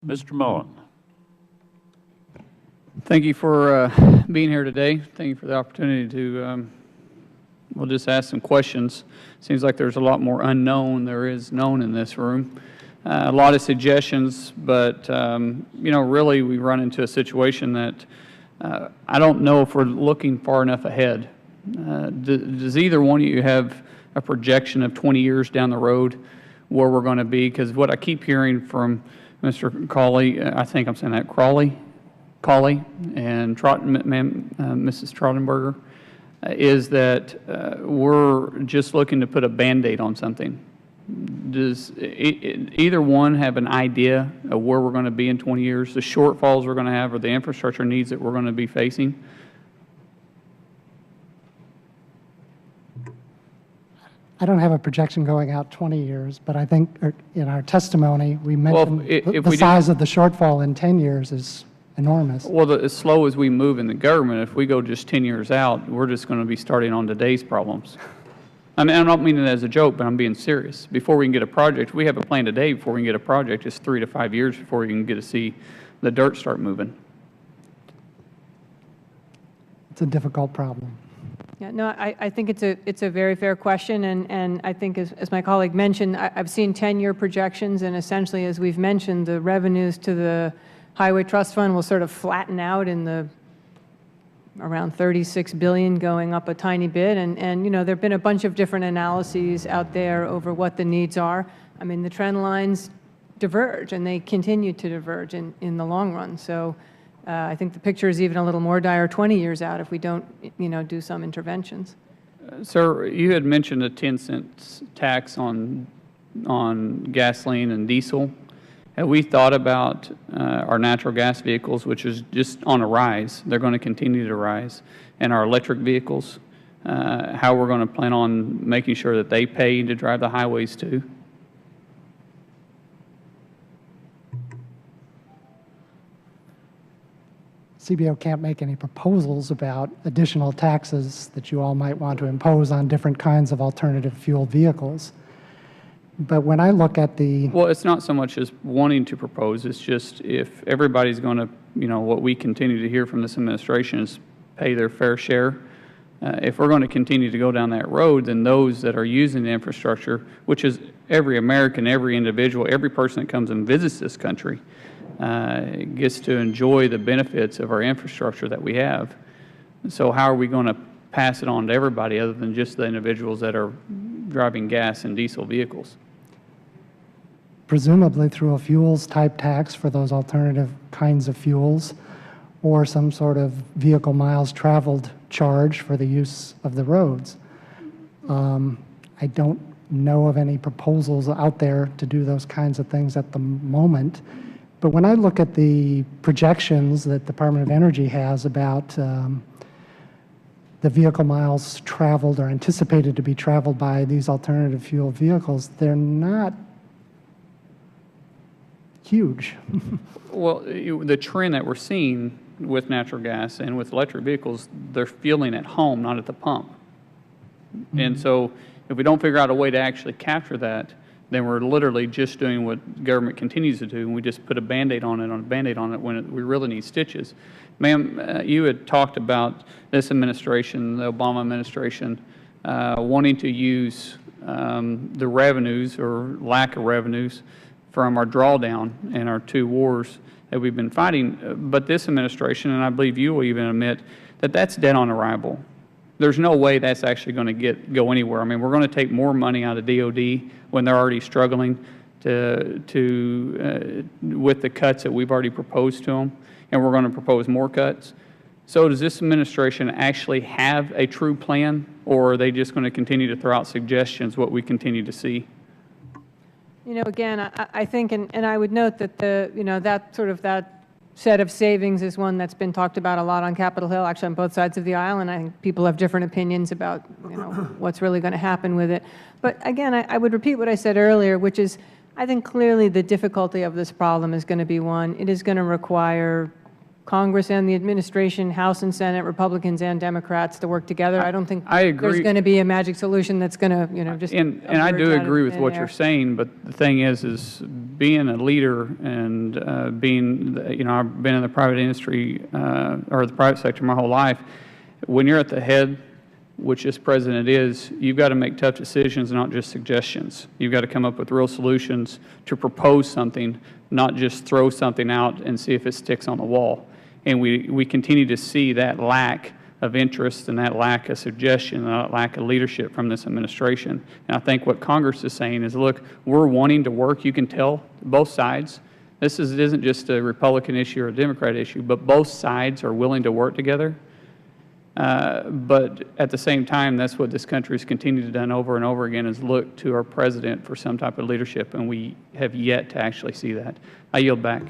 Mr. Mullen. Thank you for being here today. Thank you for the opportunity to, we'll just ask some questions. Seems like there's a lot more unknown there is known in this room. A lot of suggestions, but, you know, really we run into a situation that I don't know if we're looking far enough ahead. Does either one of you have a projection of 20 years down the road where we're going to be? Because what I keep hearing from Mr. Cawley, I think I'm saying that, Cawley and Mrs. Trottenberger, is that we're just looking to put a Band-Aid on something. Does either one have an idea of where we're going to be in 20 years, the shortfalls we're going to have, or the infrastructure needs that we're going to be facing? I don't have a projection going out 20 years, but I think in our testimony, we mentioned the size of the shortfall in 10 years is enormous. Well, as slow as we move in the government, if we go just 10 years out, we're just going to be starting on today's problems. I mean, I don't mean it as a joke, but I'm being serious. Before we can get a project, we have a plan today. Before we can get a project, it's 3 to 5 years before we can get to see the dirt start moving. It's a difficult problem. Yeah, no, I think it's a very fair question, and I think as my colleague mentioned, I've seen 10-year projections, and essentially, as we've mentioned, the revenues to the Highway Trust Fund will sort of flatten out in the around $36 billion, going up a tiny bit, and you know, there have been a bunch of different analyses out there over what the needs are. I mean, the trend lines diverge, and they continue to diverge in the long run. So I think the picture is even a little more dire 20 years out if we don't, you know, do some interventions. Sir, you had mentioned a 10-cent tax on gasoline and diesel. Have we thought about our natural gas vehicles, which is just on a rise? They're going to continue to rise. And our electric vehicles, how we're going to plan on making sure that they pay to drive the highways too? CBO can't make any proposals about additional taxes that you all might want to impose on different kinds of alternative fuel vehicles. But when I look at the... Well, it's not so much as wanting to propose. It's just if everybody's going to, you know, what we continue to hear from this administration is pay their fair share. If we're going to continue to go down that road, then those that are using the infrastructure, which is every American, every individual, every person that comes and visits this country, gets to enjoy the benefits of our infrastructure that we have. So how are we going to pass it on to everybody other than just the individuals that are driving gas and diesel vehicles? Presumably through a fuels type tax for those alternative kinds of fuels, or some sort of vehicle miles traveled charge for the use of the roads. I don't know of any proposals out there to do those kinds of things at the moment. But when I look at the projections that the Department of Energy has about the vehicle miles traveled or anticipated to be traveled by these alternative fuel vehicles, they're not huge. Well, the trend that we're seeing with natural gas and with electric vehicles, they're fueling at home, not at the pump. Mm-hmm. And so if we don't figure out a way to actually capture that, then we're literally just doing what government continues to do, and we just put a Band-Aid on it when we really need stitches. Ma'am, you had talked about this administration, the Obama administration, wanting to use the revenues or lack of revenues from our drawdown and our 2 wars that we've been fighting. But this administration, and I believe you will even admit, that that's dead on arrival. There's no way that's actually going to go anywhere. I mean, we're going to take more money out of DOD when they're already struggling with the cuts that we've already proposed to them, and we're going to propose more cuts. So does this administration actually have a true plan, or are they just going to continue to throw out suggestions, what we continue to see? You know, again, I think, and I would note that that set of savings is one that's been talked about a lot on Capitol Hill, actually on both sides of the aisle, and I think people have different opinions about, you know, what's really going to happen with it. But again, I would repeat what I said earlier, which is I think clearly the difficulty of this problem is going to be one, it is going to require Congress and the administration, House and Senate, Republicans and Democrats to work together. I don't think I agree. there's going to be a magic solution that's going to, just And I do emerge out of agree with thin what air. you're saying, but the thing is being a leader and being, I've been in the private industry or the private sector my whole life. When you're at the head, which this president is, you've got to make tough decisions, not just suggestions. You've got to come up with real solutions to propose something, not just throw something out and see if it sticks on the wall. And we continue to see that lack of interest and that lack of suggestion, that lack of leadership from this administration. And I think what Congress is saying is, look, we're wanting to work. You can tell both sides. It isn't just a Republican issue or a Democrat issue, but both sides are willing to work together. But at the same time, that's what this country has continued to do over and over again, is look to our president for some type of leadership, and we have yet to actually see that. I yield back.